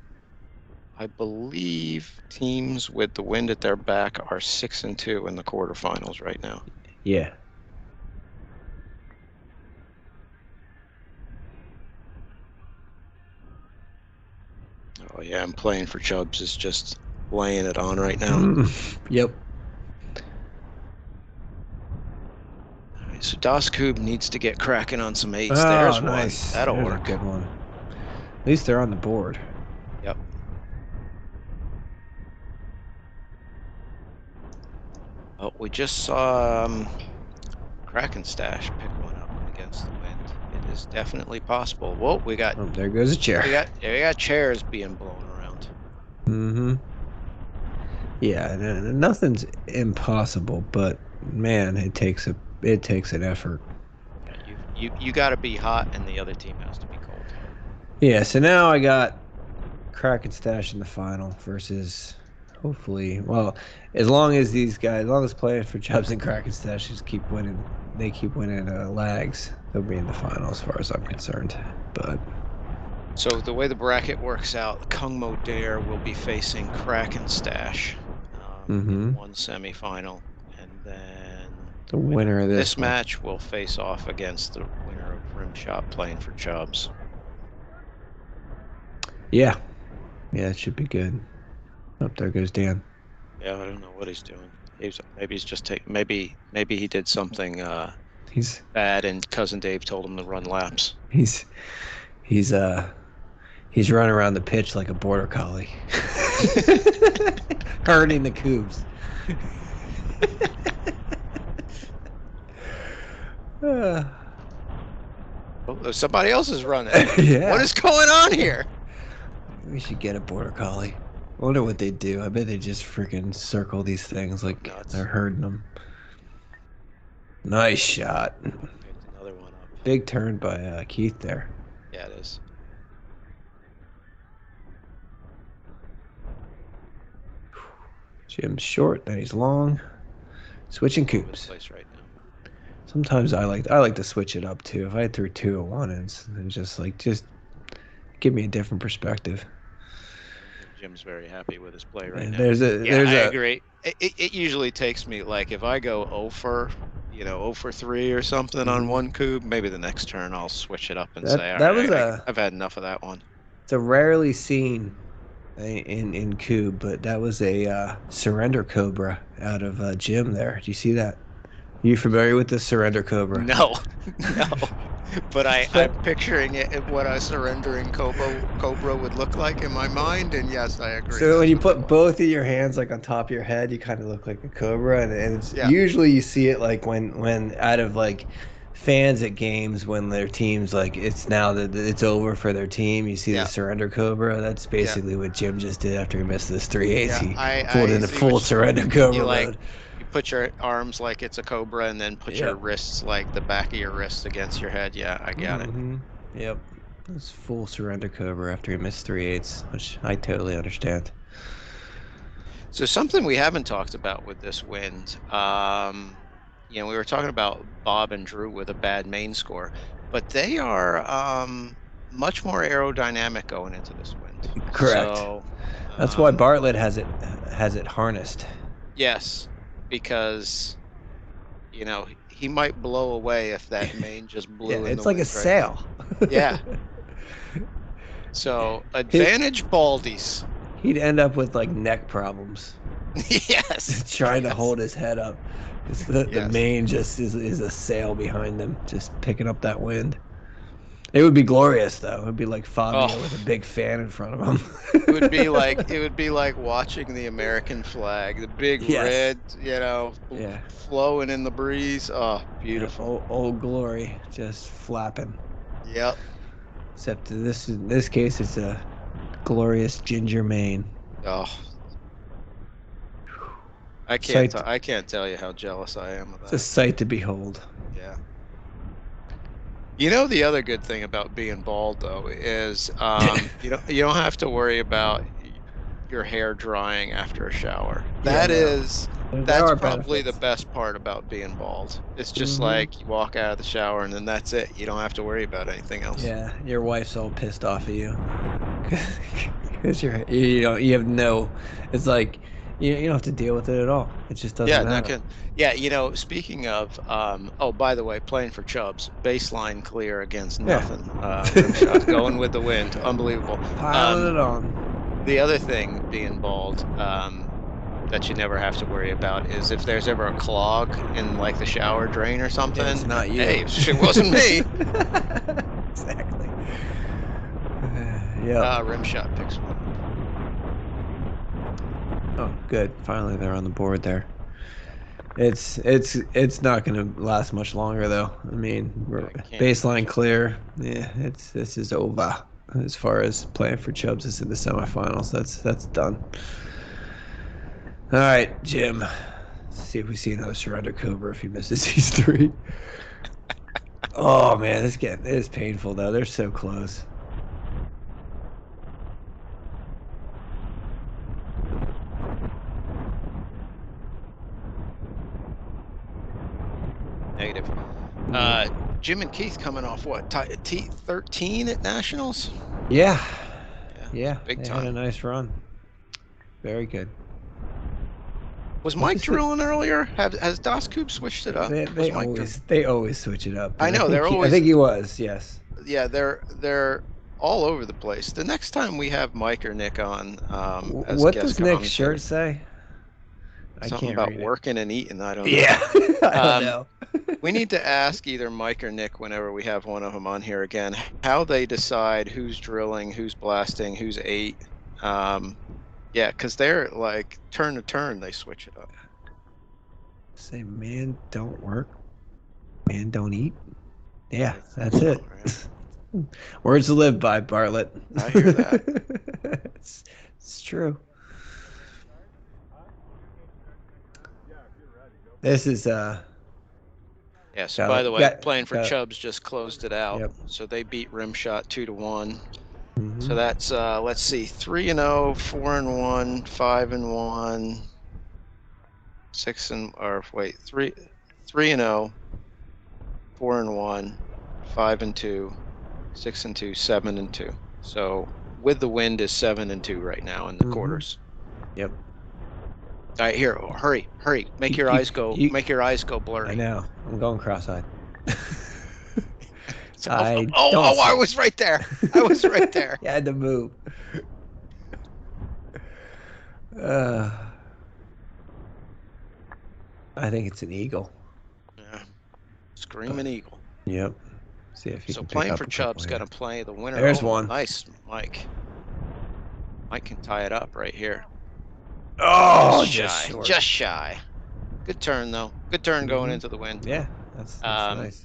I believe teams with the wind at their back are 6-2 in the quarterfinals right now. yeah. Oh yeah, I'm playing for Chubbs is just laying it on right now. Yep. All right, so Das Kubb needs to get cracking on some 8s. Oh, There's one. nice. That'll There's a work. good one. At least they're on the board. Yep. Oh, we just saw Kraken Stache pick one up against the wind. It is definitely possible. Whoa, Oh, there goes a chair. we got chairs being blown around. Mm-hmm. Yeah, nothing's impossible, but man, it takes an effort. Yeah, you got to be hot, and the other team has to be cold. Yeah, so now I got Kraken Stash in the final versus hopefully, well, as long as playing for Chubbs and Kraken Stash just keep winning, they keep winning lags, they'll be in the final as far as I'm concerned. But So the way the bracket works out, Kung Mo Dare will be facing Kraken Stache in mm-hmm, one semifinal, and then the winner winner of of this this one, match will face off against the winner of Rimshot playing for Chubbs. yeah, yeah, it should be good. Up there goes Dan. Yeah, I don't know what he's doing. Maybe he's just maybe he did something He's bad, and cousin Dave told him to run laps. he's he's uh he's running around the pitch like a border collie, herding the Cougs. Uh, Oh, somebody else is running. yeah. What is going on here? We should get a border collie. I wonder what they do. I bet they just freaking circle these things Go like nuts. they're herding them. Nice shot. Picked another one up. Big turn by Keith there. Yeah, it is. Jim's short, then he's long. Switching All over the coops. place right now. Sometimes I like to switch it up too. If I threw 2 at 1, and just give me a different perspective. I don't think Jim's very happy with his play right And now. there's a Yeah, there's I a agree. It usually takes me like if I go over, 0 for 3 or something on Mhm. one Kubb, maybe the next turn I'll switch it up and say, That all that was right, a I've had enough of that one. it's a rarely seen in Cube, but that was a surrender cobra out of Jim there. Do you see that? You familiar with the surrender cobra? No, no. But I'm So, picturing what a surrendering cobra would look like in my mind, and yes, I agree. so when That's you what they put look. both of your hands like on top of your head, you kind of look like a cobra, and it's Yeah, usually you see it like when out of like fans at games when their teams like it's now that it's over for their team, you see the yeah, surrender cobra. That's yeah, basically what Jim just did after he missed this 3/8. yeah. He pulled I into see full what surrender you cobra like. mode. You put your arms like it's a cobra, and then put your Yep. wrists like the back of your wrists against your head. Yeah, I got it. Mm-hmm. Yep. It's full surrender cobra after he missed 3/8, which I totally understand. So something we haven't talked about with this wind, we were talking about Bob and Drew with a bad main score, but they are much more aerodynamic going into this wind. Correct. So, That's why um, Bartlett has it harnessed. yes, because he might blow away if that main just Yeah, blew in the it's like a wind right now. sail. Yeah. So He, advantage Baldies. he'd end up with like neck problems Yes. trying to Yes. hold his head up. It's the Yes. mane just is a sail behind them, just picking up that wind. It would be glorious though. It would be like Fabio with a Oh. big fan in front of him. It would be like watching the American flag, the big Yes. red, Yeah. flowing in the breeze. Oh, Yeah. beautiful. Old glory just flapping. Yep. Except in this case, it's a glorious ginger mane. Oh, I can't t Sight. I can't tell you how jealous I am of It's a that. sight to behold. Yeah. The other good thing about being bald though is you don't have to worry about your hair drying after a shower. Yeah, That no. is There that's are probably the benefits. best part about being bald. It's just Hmm. like you walk out of the shower and then that's it. You don't have to worry about anything else. Yeah, your wife's all pissed off at you because you have no. It's like you don't have to deal with it at all. It just doesn't Yeah, no matter. kidding. Yeah, speaking of, oh, by the way, playing for Chubbs, baseline clear against Yeah. nothing. Rim shot going with the wind, unbelievable. Piling Um, it on. the other thing being bald, that you never have to worry about is if there's ever a clog in like the shower drain or It's something. not you. Hey, it wasn't me. Exactly. Yep. Rim shot picks one up. Oh, good. Finally, they're on the board there. It's not going to last much longer though. I mean, we're I can't baseline imagine. clear. Yeah, this is over as far as playing for Chubbs is in the semifinals. That's done. All right, Jim. Let's see if we see another surrender cobra if he misses these three. Oh man, it is painful though. They're so close. Negative. Yep. Jim and Keith coming off what? T13 at Nationals? Yeah, Yeah, it's yeah. big They had a time. nice run. Very good. Was What Mike is it? drilling earlier? Has Das Coop switched it up? Was Mike drilling? They always switch it up. I And know they're I always, think he was. Yes. yeah, they're all over the place. The next time we have Mike or Nick on as What guest does Nick's shirt commentators, say? I something can't about read it. working and eating. I don't know. Yeah, I don't Um, know. we need to ask either Mike or Nick whenever we have one of them on here again how they decide who's drilling, who's blasting, who's eight. Um, yeah, because they're like turn to turn, they switch it up. Say, man, don't work. Man, don't eat. Yeah, I think that's so. it. Yeah, Words to live by, Bartlett. I hear that. it's, it's true. This is Yeah, so by the got way, playing for got Chubbs just closed it out. yep. So they beat Rimshot 2-1. So Hmm. that's let's see, 3-0, 4-1, 5-1, 6 and or wait, 3-0, 4-1, 5-2, 6-2, 7-2. So with the wind is 7-2 right now in the Hmm. quarters. Yep. All right, here, hurry, hurry. Make your eyes go. You, Make your eyes go I blurry. know. I'm going cross-eyed. Oh, I oh, don't oh! see I it. was right there. I was right there. You had to move. Uh, I think it's an eagle. Yeah, But screaming eagle. yep. See if you So can pick playing up for a couple Chubb's going here. to play the winner. There's Oh, one. nice, Mike. Mike can tie it up right here. Just Oh, just shy. short. Just shy. Good turn though. Good turn going Hmm. into the wind. Yeah, that's nice.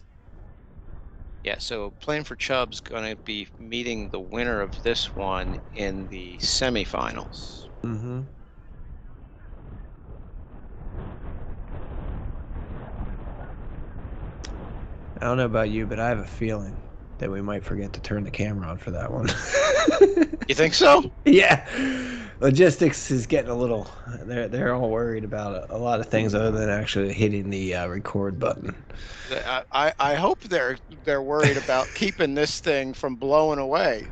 Yeah, so playing for Chubb's going to be meeting the winner of this one in the semifinals. Mm-hmm. I don't know about you, but I have a feeling that we might forget to turn the camera on for that one. You think so? Yeah. Logistics is getting a little. They're all worried about a lot of things other than actually hitting the record button. I hope they're worried about keeping this thing from blowing away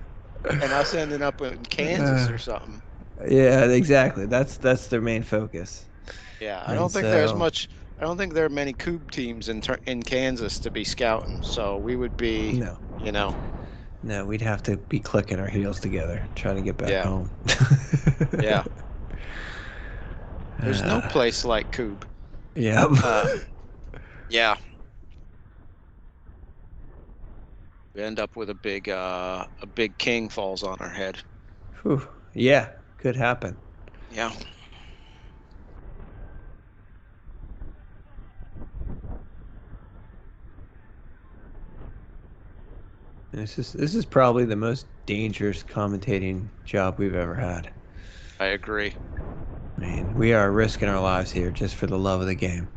and us ending up in Kansas Uh, or something. yeah, exactly. That's their main focus. Yeah, I And don't think there's so, much. I don't think there are many Kubb teams in Kansas to be scouting. So we would be, no, you know, no, we'd have to be clicking our heels together trying to get back yeah, home. yeah. There's no uh, place like Kubb. yeah. Um, yeah, we end up with a big king falls on our head. Whew. Yeah, could happen. Yeah. This is probably the most dangerous commentating job we've ever had. I agree. I mean, we are risking our lives here just for the love of the game.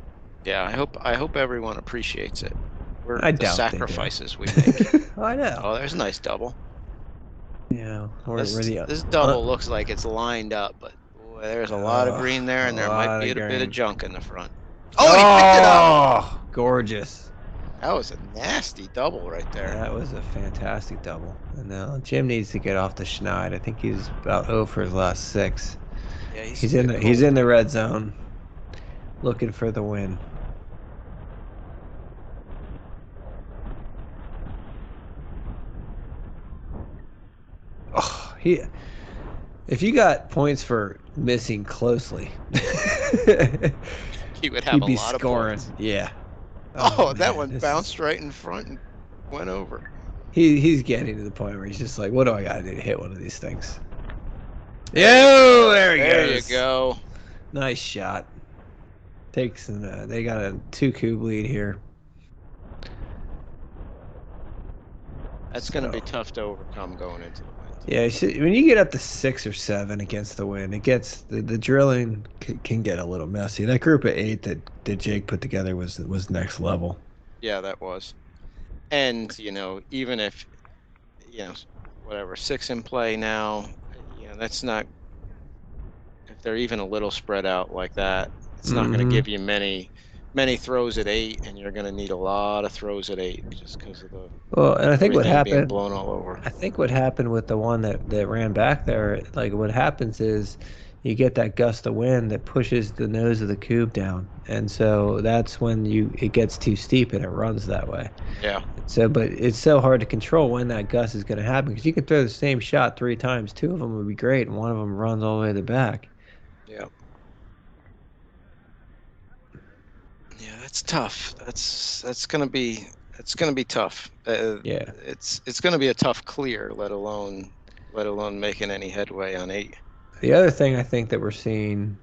Yeah, I hope everyone appreciates it. We're I the doubt they do. sacrifices we make. I know. Oh, there's a nice double. You know, we're This the this double looks like it's lined up, but boy, there's a lot of green there, a and there might lot be of a bit of green. junk in the front. Oh, and he picked it up. Oh, gorgeous. That was a nasty double right there. That was a fantastic double. And now Jim needs to get off the schneid. I think he's about 0 for his last 6. Yeah, He's in the getting he's old. in the red zone, looking for the win. Oh, if you got points for missing closely, He would have he'd a be lot of scoring. points. Yeah. Oh, that Man, one bounced right in front and went over. he's getting to the point where he's just like, what do I gotta do to hit one of these things? Yo, there he There you goes. go. Nice shot. Takes they got a 2 cube lead here. That's going to be tough to overcome going into the wind. Yeah, when you get up to 6 or 7 against the wind, it gets the drilling can get a little messy. That group of 8 that Jake put together was next level. Yeah, that was. And, even if, whatever, 6 in play now, that's not, if they're even a little spread out like that, it's not going to Mm-hmm. give you many throws at 8, and you're going to need a lot of throws at 8 just because of Well, and I think what everything being happened, blown all over. I think what happened with the one that ran back there, like what happens is you get that gust of wind that pushes the nose of the cube down, and so that's when it gets too steep and it runs that way. Yeah. So, but it's so hard to control when that gust is going to happen because you can throw the same shot 3 times. 2 of them would be great, and one of them runs all the way to the back. Yeah. Yeah, that's tough. That's gonna be tough. Yeah. It's gonna be a tough clear, let alone making any headway on 8. The other thing I think that we're seeing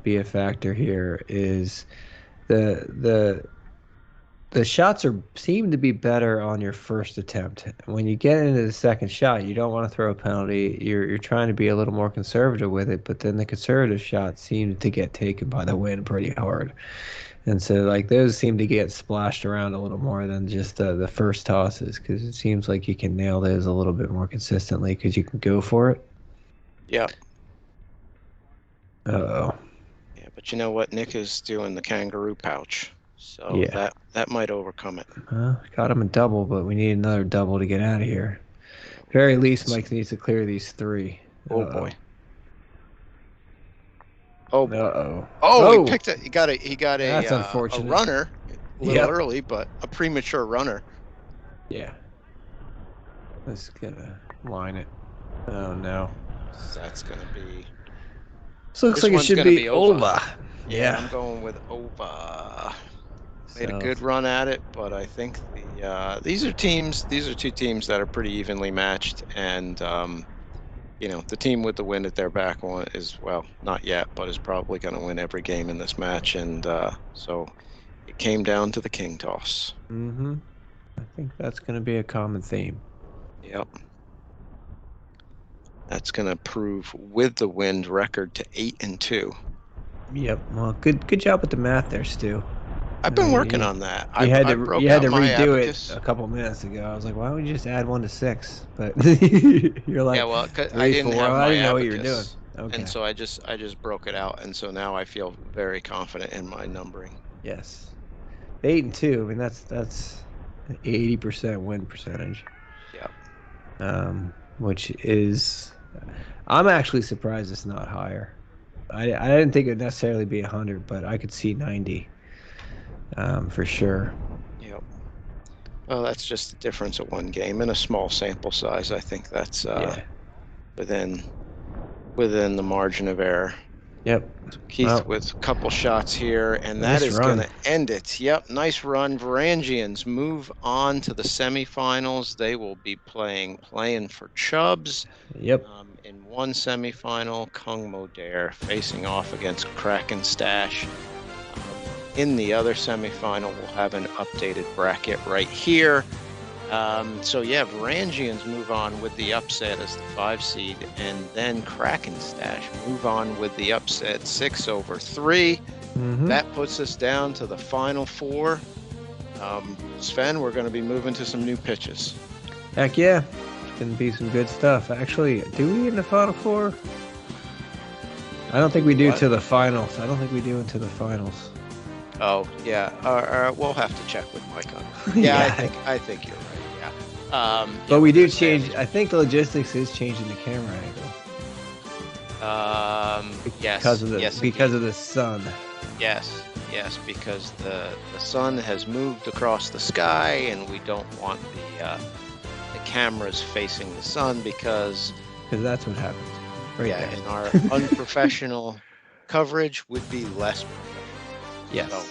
be a factor here is the the shots seem to be better on your first attempt. When you get into the second shot, you don't want to throw a penalty. You're trying to be a little more conservative with it, but then the conservative shots seem to get taken by the wind pretty hard. And so like those seem to get splashed around a little more than just the first tosses because it seems like you can nail those a little bit more consistently because you can go for it. Yeah. Uh-oh. Yeah, but you know what? Nick is doing the kangaroo pouch, so Yeah. that might overcome it. Got him a double, but we need another double to get out of here. Yeah, Very least, Mike needs to clear these 3. oh Uh-oh. boy. Oh boy. Uh-oh. Oh, he Oh, picked it. that's A unfortunate. runner a little Yep. early, but a premature runner. Yeah. Let's gonna line it. Oh no. That's gonna be. This looks This like it one's should gonna be be over. over. Yeah, Yeah. I'm going with over. Made a So good run at it, but I think these are teams. These are two teams that are pretty evenly matched, and the team with the win at their back one is, well, not yet, but is probably going to win every game in this match, and so it came down to the king toss. I think that's gonna be a common theme. Yep, that's going to prove with the wind record to 8-2. Yep. Well, good job with the math there, Stu. I've been working on that. You had I to broke out my redo it abacus. a couple minutes ago. I was like, why don't you just add 1 to 6? But you're Yeah, like well, 'cause I 3, didn't 4. have I my didn't know what you were doing. abacus, and Okay. so I just broke it out, and so now I feel very confident in my numbering. Yes. 8-2. I mean, that's 80% win percentage. Yeah. Which is, I'm actually surprised it's not higher. I didn't think it'd necessarily be 100, but I could see 90, for sure. Yep. Well, that's just the difference of one game in a small sample size. I think that's Yeah. within the margin of error. Yep. Keith Well, with a couple shots here, and that nice is going run. to end it. Yep, nice run. Varangians move on to the semifinals. They will be playing for Chubbs. Yep. In one semifinal, Kung Mo Dare facing off against Kraken Stache. In the other semifinal, we'll have an updated bracket right here. So yeah, Varangians move on with the upset as the 5 seed, and then Kraken Stache move on with the upset 6-3. That puts us down to the final 4. Sven, we're going to be moving to some new pitches. Heck yeah. It's going to be some good stuff. Actually, do we in the final 4? I don't think we do to the finals. I don't think we do into the finals. Oh yeah, we'll have to check with Mike on that. Yeah, I think you're right. Yeah, but we do change. I think the logistics is changing the camera angle. Yes, because of the sun. Yes, because the sun has moved across the sky, and we don't want the cameras facing the sun because that's what happens. Right there. And our unprofessional coverage would be less professional. Yes. So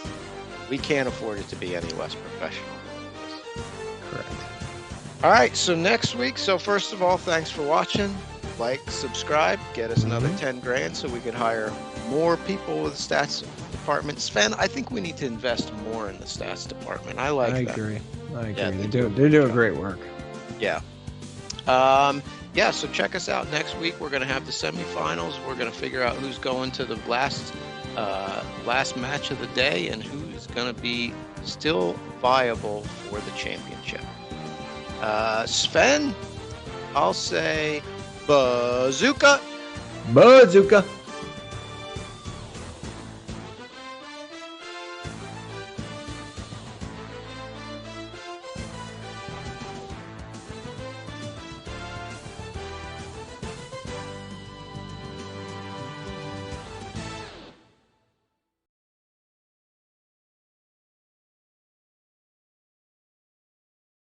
we can't afford it to be any less professional. Correct. All right, so next week. So first of all, thanks for watching. Like, subscribe, get us another 10 grand so we can hire more people with the stats department. Sven, I think we need to invest more in the stats department. I agree. Yeah, they're doing great work. Yeah. Yeah, so check us out next week. We're going to have the semifinals. We're going to figure out who's going to the last match of the day and who's going to be still viable for the championship. Sven, I'll say bazooka. Bazooka.